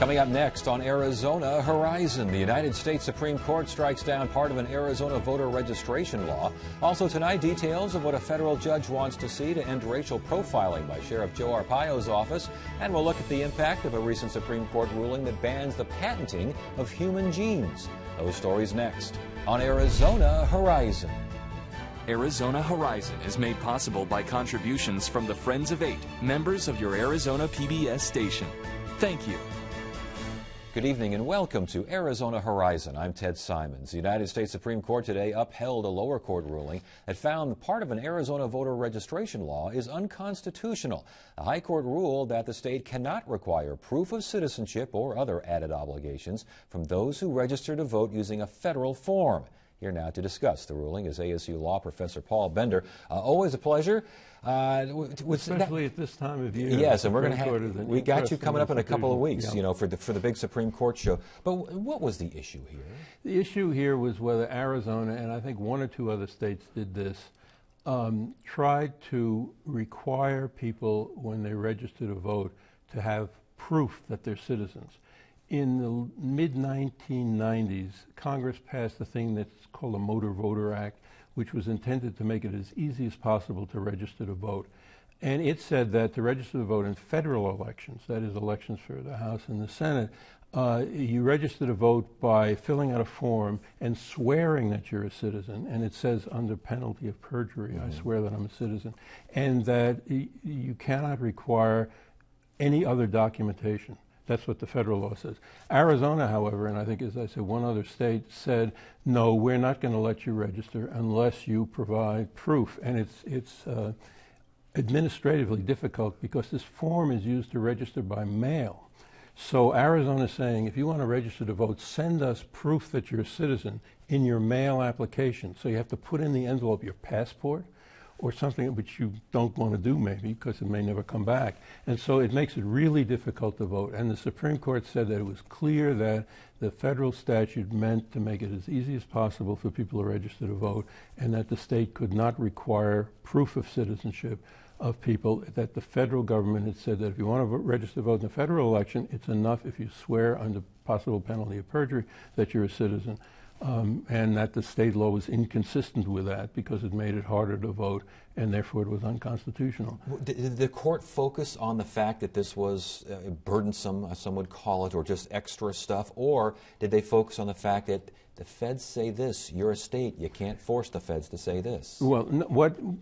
Coming up next on Arizona Horizon, the United States Supreme Court strikes down part of an Arizona voter registration law. Also tonight, details of what a federal judge wants to see to end racial profiling by Sheriff Joe Arpaio's office. And we'll look at the impact of a recent Supreme Court ruling that bans the patenting of human genes. Those stories next on Arizona Horizon. Arizona Horizon is made possible by contributions from the Friends of Eight, members of your Arizona PBS station. Thank you. Good evening and welcome to Arizona Horizon. I'm Ted Simons. The United States Supreme Court today upheld a lower court ruling that found part of an Arizona voter registration law is unconstitutional. The High Court ruled that the state cannot require proof of citizenship or other added obligations from those who register to vote using a federal form. Here now to discuss the ruling is ASU law professor Paul Bender. Always a pleasure. Especially at this time of year. Yes, and we're going to have, we got you coming up in a couple of weeks, yeah, you know, for the big Supreme Court show. But what was the issue here? The issue here was whether Arizona, and I think one or two other states did this, tried to require people when they register to vote to have proof that they're citizens. In the mid-1990s, Congress passed a thing that's called the Motor Voter Act, which was intended to make it as easy as possible to register to vote. And it said that to register to vote in federal elections, that is elections for the House and the Senate, you register to vote by filling out a form and swearing that you're a citizen. And it says under penalty of perjury, I swear that I'm a citizen. And that you cannot require any other documentation. That's what the federal law says. Arizona, however, and I think, as I said, one other state said, no, we're not going to let you register unless you provide proof. And it's administratively difficult because this form is used to register by mail. So Arizona is saying, if you want to register to vote, send us proof that you're a citizen in your mail application. So you have to put in the envelope your passport, or something which you don't want to do maybe because it may never come back. And so it makes it really difficult to vote. And the Supreme Court said that it was clear that the federal statute meant to make it as easy as possible for people to register to vote, and that the state could not require proof of citizenship of people, that the federal government had said that if you want to register to vote in a federal election, it's enough if you swear under possible penalty of perjury that you're a citizen. And that the state law was inconsistent with that because it made it harder to vote, and therefore it was unconstitutional. Did the court focus on the fact that this was burdensome, some would call it, or just extra stuff, or did they focus on the fact that the feds say this, you're a state, you can't force the feds to say this? Well,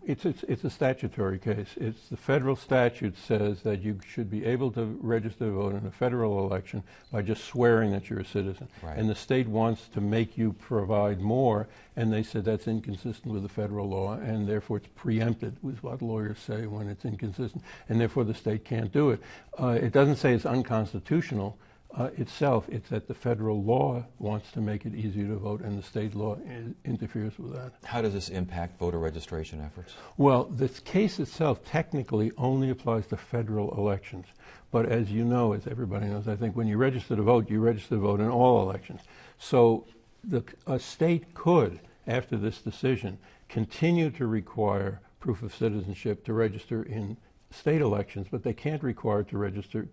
it's a statutory case. It's the federal statute says that you should be able to register to vote in a federal election by just swearing that you're a citizen. Right. And the state wants to make you provide more, and they said that's inconsistent with the federal law, and therefore it's preempted, is what lawyers say when it's inconsistent, and therefore the state can't do it. It doesn't say it's unconstitutional. Itself, it's that the federal law wants to make it easier to vote, and the state law interferes with that. How does this impact voter registration efforts? Well, this case itself technically only applies to federal elections. But as you know, as everybody knows, I think when you register to vote, you register to vote in all elections. So a state could, after this decision, continue to require proof of citizenship to register in state elections, but they can't require to register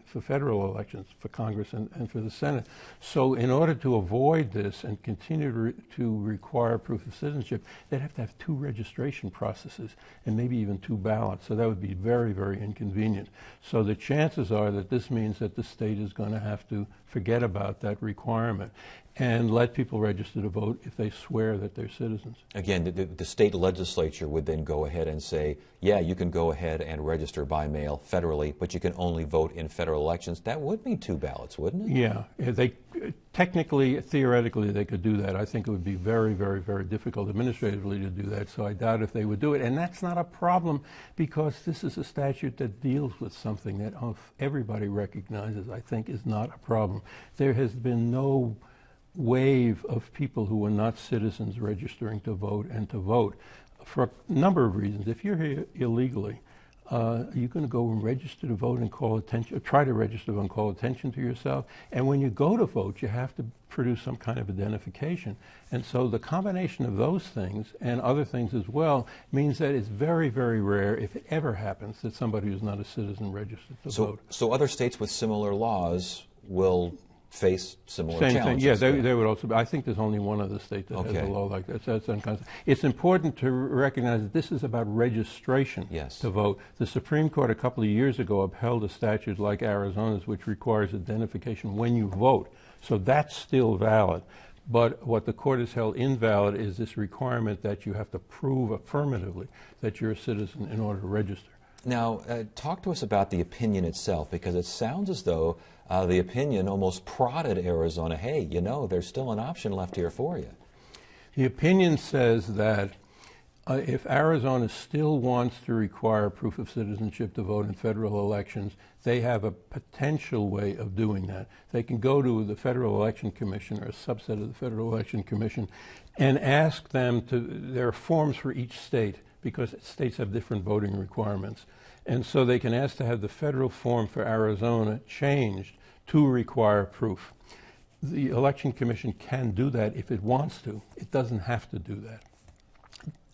for federal elections, for Congress and for the Senate. So in order to avoid this and continue to require proof of citizenship, they'd have to have two registration processes and maybe even two ballots. So that would be very, very inconvenient. So the chances are that this means that the state is going to have to forget about that requirement and let people register to vote if they swear that they're citizens. Again, the state legislature would then go ahead and say, yeah, you can go ahead and register by mail federally, but you can only vote in federal elections. That would mean two ballots, wouldn't it? Yeah. They technically, theoretically, they could do that. I think it would be very, very, very difficult administratively to do that, so I doubt if they would do it. And that's not a problem because this is a statute that deals with something that everybody recognizes, I think, is not a problem. There has been no wave of people who are not citizens registering to vote and to vote for a number of reasons. If you're here illegally, you're going to go and register to vote and call attention, or try to register to vote and call attention to yourself. And when you go to vote, you have to produce some kind of identification. And so the combination of those things and other things as well means that it's very, very rare, if it ever happens, that somebody who's not a citizen registers to vote. So other states with similar laws will face similar Same challenges. thing. Yeah, they would also. I think there's only one other state that has a law like that. So that's unconstitutional. It's important to recognize that this is about registration to vote. The Supreme Court a couple of years ago upheld a statute like Arizona's, which requires identification when you vote. So that's still valid. But what the court has held invalid is this requirement that you have to prove affirmatively that you're a citizen in order to register. Now, talk to us about the opinion itself, because it sounds as though the opinion almost prodded Arizona, hey, you know, there's still an option left here for you. The opinion says that if Arizona still wants to require proof of citizenship to vote in federal elections, they have a potential way of doing that. They can go to the Federal Election Commission, or a subset of the Federal Election Commission, and ask them to, there are forms for each state, because states have different voting requirements. And so they can ask to have the federal form for Arizona changed to require proof. The Election Commission can do that if it wants to. It doesn't have to do that.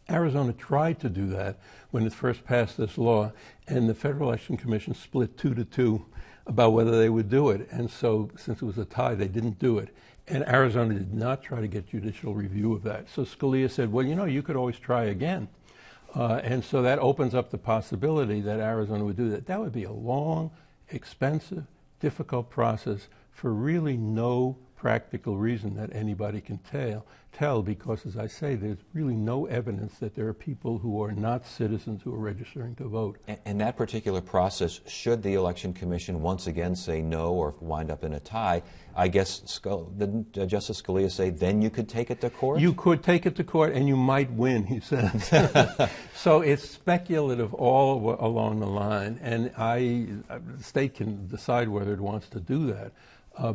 Arizona tried to do that when it first passed this law, and the Federal Election Commission split 2-2 about whether they would do it. And so, since it was a tie, they didn't do it. And Arizona did not try to get judicial review of that. So Scalia said, well, you know, you could always try again. And so that opens up the possibility that Arizona would do that. That would be a long, expensive, difficult process for really no practical reason that anybody can tell, because, as I say, there's really no evidence that there are people who are not citizens who are registering to vote. And that particular process, should the Election Commission once again say no or wind up in a tie, I guess didn't Justice Scalia say then you could take it to court? You could take it to court and you might win, he said. So it's speculative all along the line, and the state can decide whether it wants to do that.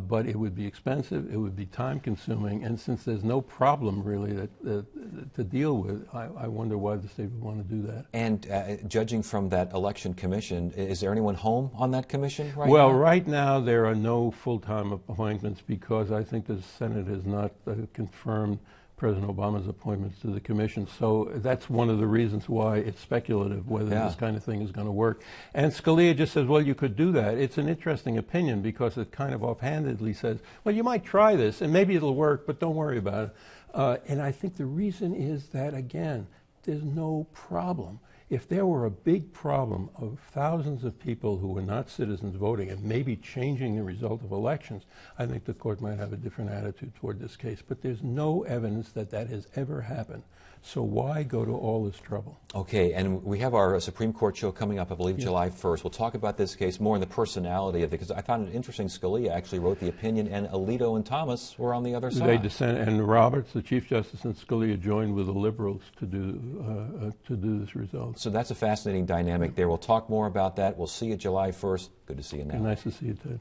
But it would be expensive, it would be time-consuming, and since there's no problem really to deal with, I wonder why the state would want to do that. And judging from that election commission, is there anyone home on that commission right now? Well, right now there are no full-time appointments, because I think the Senate has not confirmed President Obama's appointments to the commission. So that's one of the reasons why it's speculative whether this kind of thing is going to work. And Scalia just says, well, you could do that. It's an interesting opinion, because it kind of offhandedly says, well, you might try this and maybe it'll work, but don't worry about it. And I think the reason is that, again, there's no problem. If there were a big problem of thousands of people who were not citizens voting and maybe changing the result of elections, I think the court might have a different attitude toward this case. But there's no evidence that that has ever happened. So why go to all this trouble? Okay, and we have our Supreme Court show coming up, I believe, July 1st. We'll talk about this case more in the personality of it, because I found it interesting. Scalia actually wrote the opinion, and Alito and Thomas were on the other side. They dissented, and Roberts, the Chief Justice, and Scalia joined with the liberals to do this result. So that's a fascinating dynamic there. We'll talk more about that. We'll see you July 1st. Good to see you now. Nice to see you, Ted.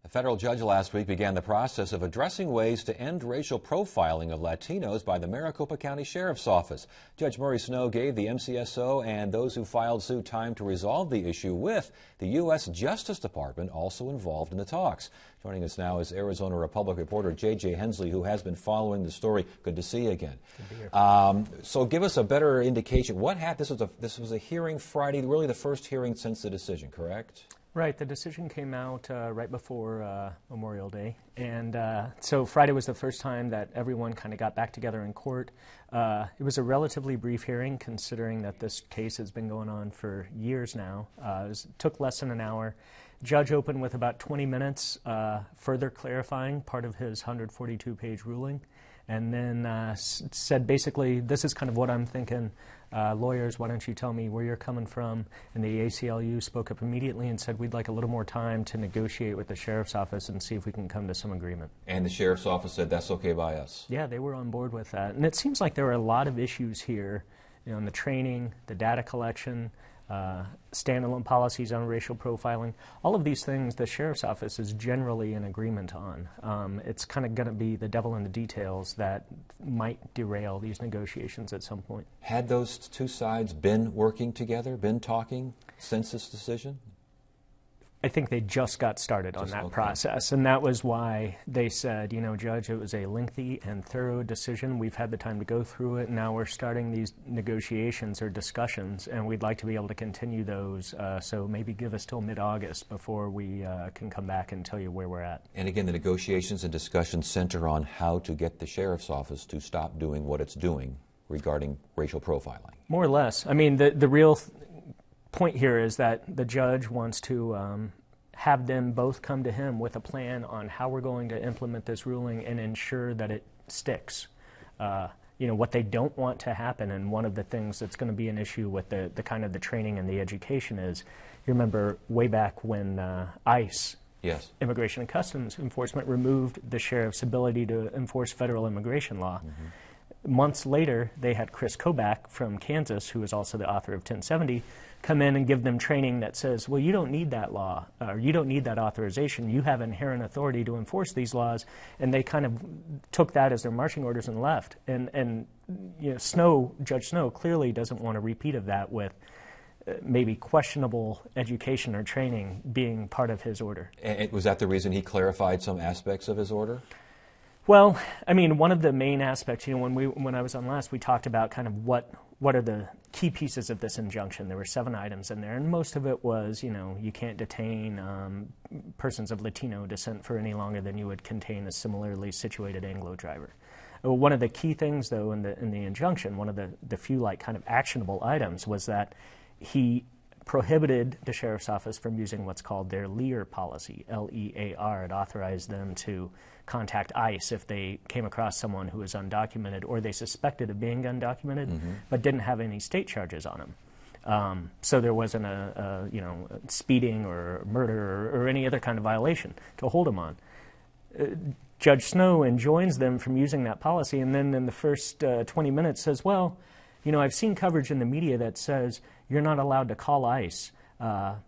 A federal judge last week began the process of addressing ways to end racial profiling of Latinos by the Maricopa County Sheriff's Office. Judge Murray Snow gave the MCSO and those who filed suit time to resolve the issue, with the U.S. Justice Department also involved in the talks. Joining us now is Arizona Republic reporter J.J. Hensley, who has been following the story. Good to see you again. Good to be here. So give us a better indication. What happened? This was a hearing Friday, really the first hearing since the decision, correct? Right, the decision came out right before Memorial Day, and so Friday was the first time that everyone kind of got back together in court. It was a relatively brief hearing, considering that this case has been going on for years now. It took less than an hour. Judge opened with about 20 minutes, further clarifying part of his 142-page ruling, and then said basically, this is kind of what I'm thinking. Lawyers, why don't you tell me where you're coming from? And the ACLU spoke up immediately and said, we'd like a little more time to negotiate with the sheriff's office and see if we can come to some agreement. And the sheriff's office said that's okay by us. Yeah, they were on board with that. And it seems like there are a lot of issues here, you know, in the training, the data collection, standalone policies on racial profiling. All of these things the sheriff's office is generally in agreement on. It's kind of going to be the devil in the details that might derail these negotiations at some point. Had those two sides been working together, been talking since this decision? I think they just got started on that process, and that was why they said, you know, Judge, it was a lengthy and thorough decision. We've had the time to go through it, and now we're starting these negotiations or discussions, and we'd like to be able to continue those, so maybe give us till mid-August before we can come back and tell you where we're at. And again, the negotiations and discussions center on how to get the sheriff's office to stop doing what it's doing regarding racial profiling. More or less. I mean, the real point here is that the judge wants to have them both come to him with a plan on how we're going to implement this ruling and ensure that it sticks. You know, what they don't want to happen, and one of the things that's going to be an issue with the kind of the training and the education is, you remember way back when ICE, yes, Immigration and Customs Enforcement, removed the sheriff's ability to enforce federal immigration law. Months later, they had Chris Kobach from Kansas, who is also the author of 1070, come in and give them training that says, well, you don't need that law, or you don't need that authorization. You have inherent authority to enforce these laws. And they kind of took that as their marching orders and left. And you know, Judge Snow clearly doesn't want a repeat of that with maybe questionable education or training being part of his order. And was that the reason he clarified some aspects of his order? Well, I mean, one of the main aspects, you know, when I was on last, we talked about kind of what are the key pieces of this injunction. There were 7 items in there, and most of it was, you know, you can't detain persons of Latino descent for any longer than you would contain a similarly situated Anglo driver. One of the key things, though, in the injunction, one of the few like kind of actionable items was that he prohibited the sheriff's office from using what's called their LEAR policy, L-E-A-R. It authorized them to contact ICE if they came across someone who was undocumented or they suspected of being undocumented but didn't have any state charges on them. So there wasn't a speeding or murder or any other kind of violation to hold them on. Judge Snow enjoins them from using that policy, and then in the first 20 minutes says, well, you know, I've seen coverage in the media that says you're not allowed to call ICE.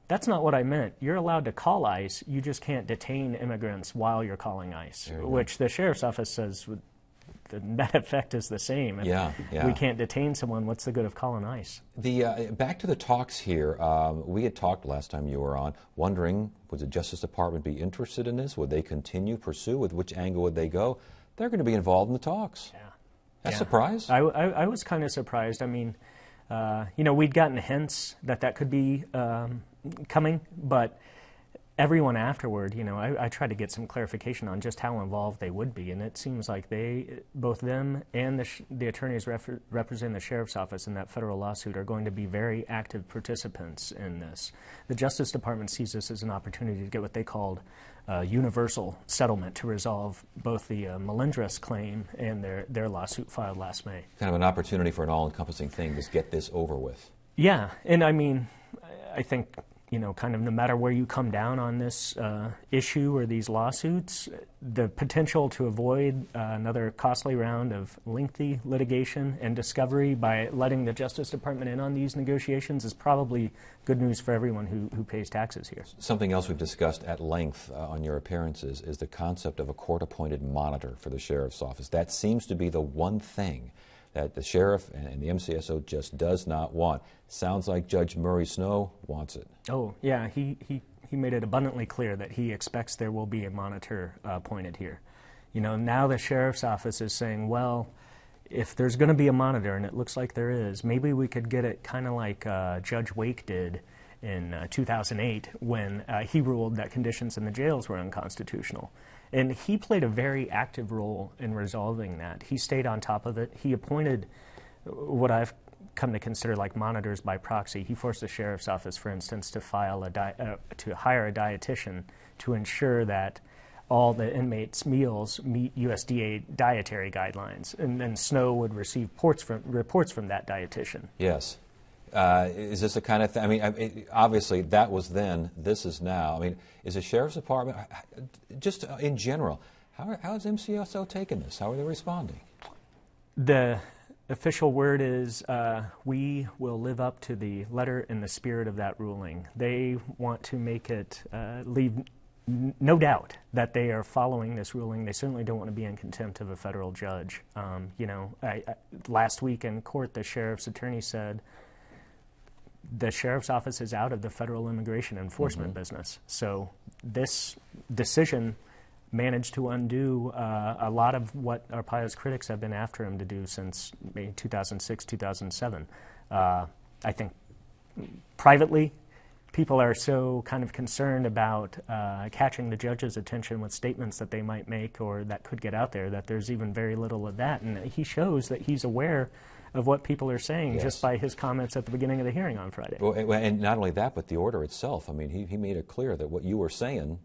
That's not what I meant. You're allowed to call ICE. You just can't detain immigrants while you're calling ICE, which the sheriff's office says the net effect is the same. If we can't detain someone, what's the good of calling ICE? Back to the talks here. We had talked last time you were on, wondering, would the Justice Department be interested in this? Would they pursue? With which angle would they go? They're going to be involved in the talks. That's a surprise. I was kind of surprised. I mean, you know, we'd gotten hints that could be coming, but everyone afterward, you know, I tried to get some clarification on just how involved they would be, and it seems like both them and the attorneys representing the sheriff's office in that federal lawsuit are going to be very active participants in this. The Justice Department sees this as an opportunity to get what they called universal settlement to resolve both the Melendres claim and their lawsuit filed last May. Kind of an opportunity for an all-encompassing thing, just get this over with. Yeah, and I mean, I think, you know, kind of no matter where you come down on this issue or these lawsuits, the potential to avoid another costly round of lengthy litigation and discovery by letting the Justice Department in on these negotiations is probably good news for everyone who pays taxes here. Something else we've discussed at length on your appearances is the concept of a court-appointed monitor for the sheriff's office. That seems to be the one thing that the sheriff and the MCSO just does not want. Sounds like Judge Murray Snow wants it. Oh, yeah, he made it abundantly clear that he expects there will be a monitor appointed here. You know, now the sheriff's office is saying, well, if there's going to be a monitor, and it looks like there is, maybe we could get it kind of like Judge Wake did in 2008 when he ruled that conditions in the jails were unconstitutional. And he played a very active role in resolving that. He stayed on top of it. He appointed what I've come to consider like monitors by proxy. He forced the sheriff's office, for instance, to hire a dietitian to ensure that all the inmates' meals meet USDA dietary guidelines, and then Snow would receive reports from that dietitian. Yes. Is this the kind of thing? I mean, obviously that was then. This is now. I mean, is the sheriff's department, just in general, how is MCSO taking this? How are they responding? The official word is we will live up to the letter and the spirit of that ruling. They want to make it leave no doubt that they are following this ruling. They certainly don't want to be in contempt of a federal judge. Last week in court, the sheriff's attorney said the sheriff's office is out of the federal immigration enforcement business. So this decision managed to undo a lot of what Arpaio's critics have been after him to do since maybe 2006, 2007. I think privately, people are so kind of concerned about catching the judge's attention with statements that they might make or that could get out there that there's even very little of that. And he shows that he's aware of what people are saying just by his comments at the beginning of the hearing on Friday. Well, and not only that, but the order itself. I mean, he made it clear that what you were saying,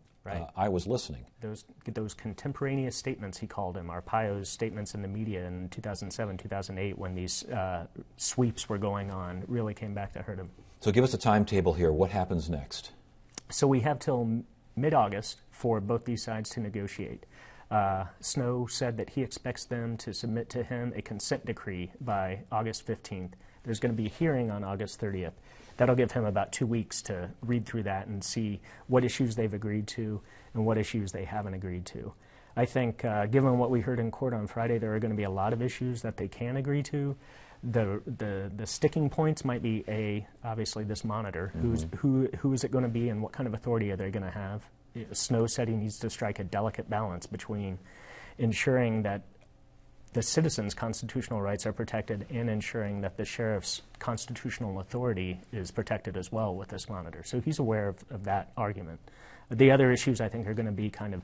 I was listening. Those contemporaneous statements, he called them, Arpaio's statements in the media in 2007, 2008, when these sweeps were going on, really came back to hurt him. So give us a timetable here. What happens next? So we have till mid-August for both these sides to negotiate. Snow said that he expects them to submit to him a consent decree by August 15th. There's going to be a hearing on August 30th. That'll give him about 2 weeks to read through that and see what issues they've agreed to and what issues they haven't agreed to. I think, given what we heard in court on Friday, there are going to be a lot of issues that they can agree to. The sticking points might be obviously this monitor. Who is it going to be, and what kind of authority are they going to have? Snow said he needs to strike a delicate balance between ensuring that the citizens' constitutional rights are protected and ensuring that the sheriff's constitutional authority is protected as well with this monitor. So he's aware of that argument. The other issues, I think, are going to be kind of,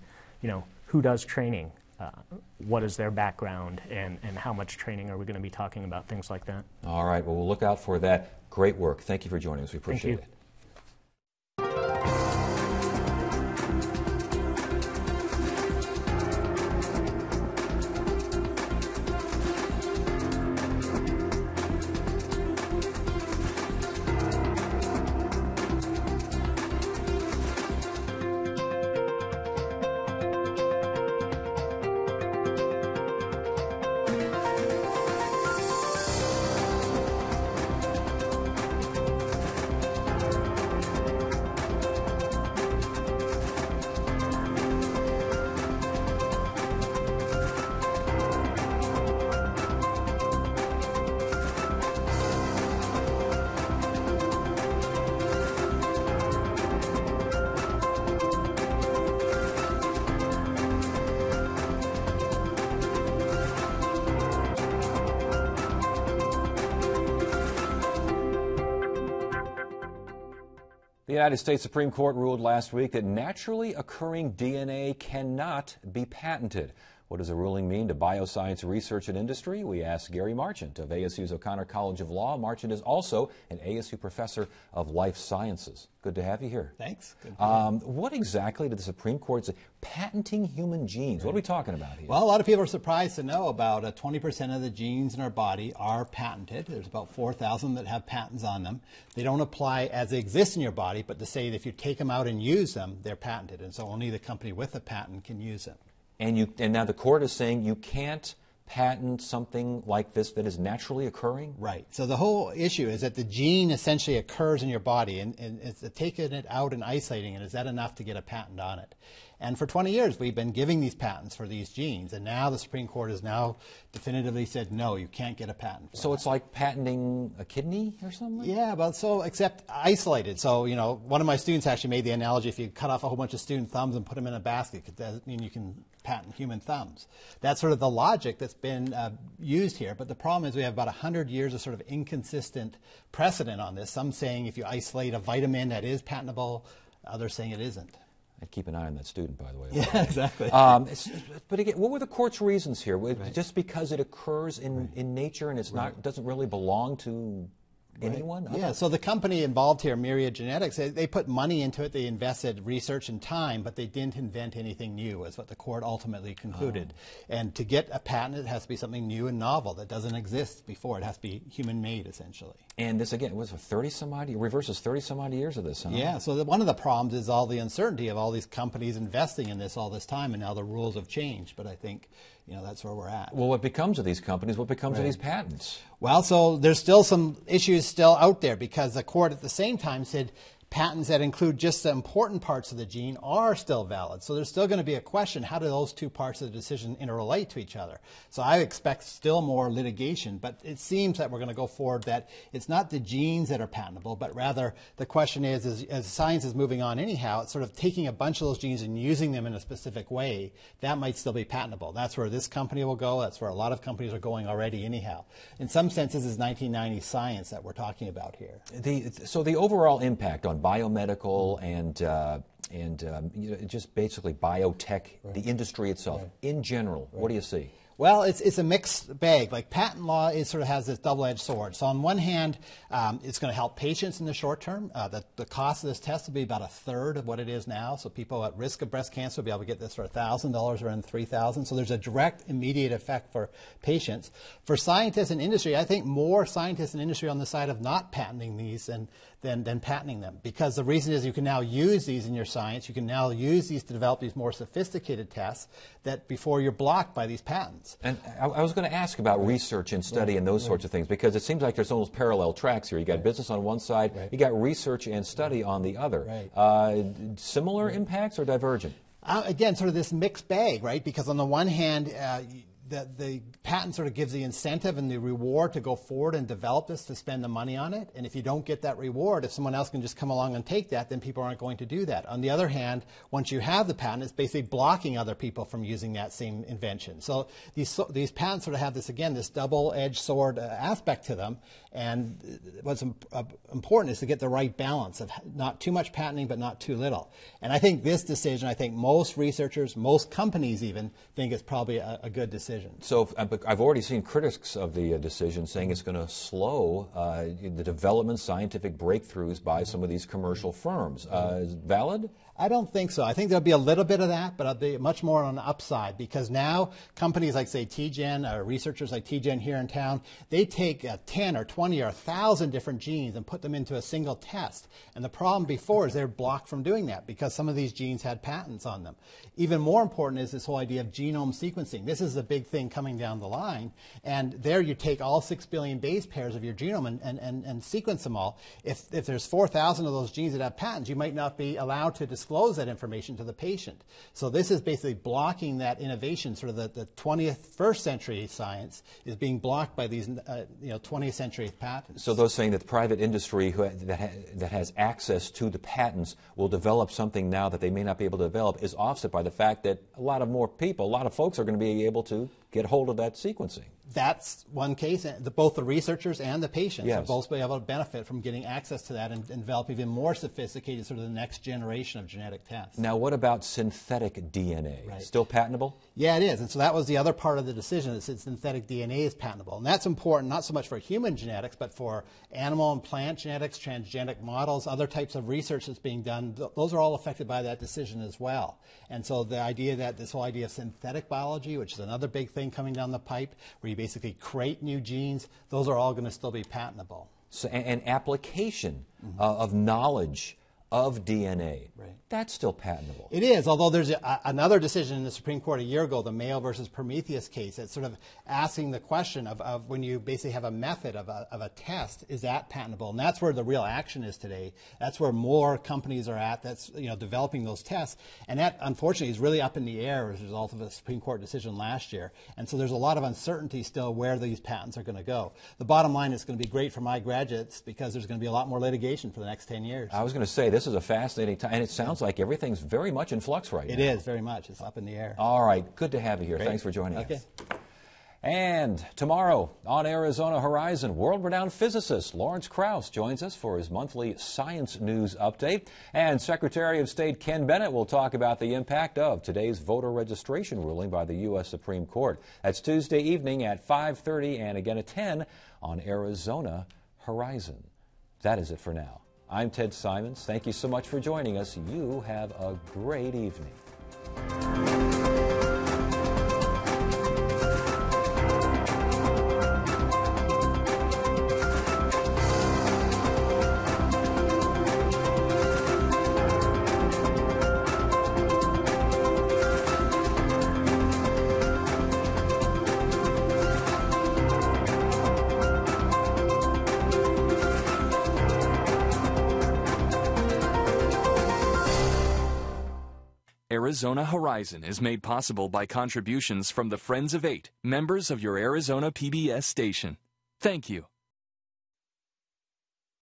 who does training? What is their background, and how much training are we going to be talking about, things like that. All right, well, we'll look out for that. Great work. Thank you for joining us. We appreciate it. The United States Supreme Court ruled last week that naturally occurring DNA cannot be patented. What does the ruling mean to bioscience research and industry? We asked Gary Marchant of ASU's O'Connor College of Law. Marchant is also an ASU professor of life sciences. Good to have you here. Thanks. Good what exactly did the Supreme Court say? Patenting human genes. What are we talking about here? Well, a lot of people are surprised to know about 20% of the genes in our body are patented. There's about 4,000 that have patents on them. They don't apply as they exist in your body, but to say that if you take them out and use them, they're patented. And so only the company with a patent can use them. And now the court is saying you can't patent something like this that is naturally occurring? Right. So the whole issue is that the gene essentially occurs in your body, and it's taking it out and isolating it. Is that enough to get a patent on it? And for 20 years, we've been giving these patents for these genes. And now the Supreme Court has now definitively said, no, you can't get a patent for So it's like patenting a kidney or something? Yeah, but so except isolated. So, you know, one of my students actually made the analogy, if you cut off a whole bunch of student thumbs and put them in a basket, it doesn't mean you can patent human thumbs. That's sort of the logic that's been used here. But the problem is we have about 100 years of sort of inconsistent precedent on this. Some saying if you isolate a vitamin that is patentable, others saying it isn't. I'd keep an eye on that student, by the way. Yeah, exactly. But again, what were the court's reasons here? Just because it occurs in nature and it's not doesn't really belong to anyone? Yeah, so the company involved here, Myriad Genetics, they put money into it, they invested research and time, but they didn't invent anything new, is what the court ultimately concluded. And to get a patent, it has to be something new and novel that doesn't exist before. It has to be human-made, essentially. And this, again, was 30-some-odd, reverses 30-some-odd years of this, huh? Yeah, so one of the problems is all the uncertainty of all these companies investing in this all this time, and now the rules have changed. But I think, you know, that's where we're at. Well, what becomes of these companies? What becomes of these patents? Well, so there's still some issues still out there because the court at the same time said patents that include just the important parts of the gene are still valid. So there's still going to be a question, how do those two parts of the decision interrelate to each other? So I expect still more litigation, but it seems that we're going to go forward that it's not the genes that are patentable, but rather the question is as science is moving on anyhow, it's sort of taking a bunch of those genes and using them in a specific way. That might still be patentable. That's where this company will go. That's where a lot of companies are going already anyhow. In some senses, it's 1990 science that we're talking about here. So the overall impact on biomedical and you know, just basically biotech, the industry itself, in general, what do you see? Well, it's a mixed bag. Like patent law sort of has this double-edged sword. So on one hand, it's going to help patients in the short term. The cost of this test will be about a third of what it is now. So people at risk of breast cancer will be able to get this for $1,000 rather than $3,000. So there's a direct, immediate effect for patients. For scientists and industry, I think more scientists and industry on the side of not patenting these than patenting them. Because the reason is you can now use these in your science. You can now use these to develop these more sophisticated tests that before you're blocked by these patents. And I was going to ask about research and study and those sorts of things, because it seems like there's almost parallel tracks here. You got business on one side, you got research and study on the other. Similar impacts or divergent? Again, sort of this mixed bag, right? Because on the one hand, the patent sort of gives the incentive and the reward to go forward and develop this, to spend the money on it. And if you don't get that reward, if someone else can just come along and take that, then people aren't going to do that. On the other hand, once you have the patent, it's basically blocking other people from using that same invention. So these patents sort of have this, again, this double-edged sword aspect to them. And what's important is to get the right balance of not too much patenting but not too little. And I think this decision, I think most researchers, most companies even, think it's probably a good decision. So I've already seen critics of the decision saying it's going to slow the development, scientific breakthroughs by some of these commercial firms. Is it valid? I don't think so. I think there'll be a little bit of that, but it'll be much more on the upside, because now companies like, say, TGen, or researchers like TGen here in town, they take 10 or 20 or 1,000 different genes and put them into a single test. And the problem before is they're blocked from doing that because some of these genes had patents on them. Even more important is this whole idea of genome sequencing. This is a big thing coming down the line. And there you take all 6 billion base pairs of your genome and sequence them all. If there's 4,000 of those genes that have patents, you might not be allowed to disclose that information to the patient. So this is basically blocking that innovation. Sort of the 21st century science is being blocked by these 20th century patents. So those saying that the private industry that has access to the patents will develop something now that they may not be able to develop is offset by the fact that a lot of folks are going to be able to get hold of that sequencing. That's one case. Both the researchers and the patients will both be able to benefit from getting access to that and develop even more sophisticated, sort of the next generation of genetic tests. Now, what about synthetic DNA? Still patentable? Yeah, it is. And so that was the other part of the decision, that synthetic DNA is patentable. And that's important not so much for human genetics, but for animal and plant genetics, transgenic models, other types of research that's being done. Those are all affected by that decision as well. And so the idea that this whole idea of synthetic biology, which is another big thing coming down the pipe, where you basically create new genes, those are all going to still be patentable. So, and application of knowledge of DNA. Right. That's still patentable. It is, although there's another decision in the Supreme Court a year ago, the Mayo versus Prometheus case, that's sort of asking the question of when you basically have a method of a test, is that patentable? And that's where the real action is today. That's where more companies are at, that's developing those tests. And that, unfortunately, is really up in the air as a result of a Supreme Court decision last year. And so there's a lot of uncertainty still where these patents are going to go. The bottom line is going to be great for my graduates because there's going to be a lot more litigation for the next 10 years. I was going to say, this is a fascinating time, and it sounds like everything's very much in flux right now. It is, very much. It's up in the air. All right, good to have you here. Great. Thanks for joining us. Okay. And tomorrow on Arizona Horizon, world-renowned physicist Lawrence Krauss joins us for his monthly science news update. And Secretary of State Ken Bennett will talk about the impact of today's voter registration ruling by the U.S. Supreme Court. That's Tuesday evening at 5:30 and again at 10 on Arizona Horizon. That is it for now. I'm Ted Simons. Thank you so much for joining us. You have a great evening. Arizona Horizon is made possible by contributions from the Friends of 8, members of your Arizona PBS station. Thank you.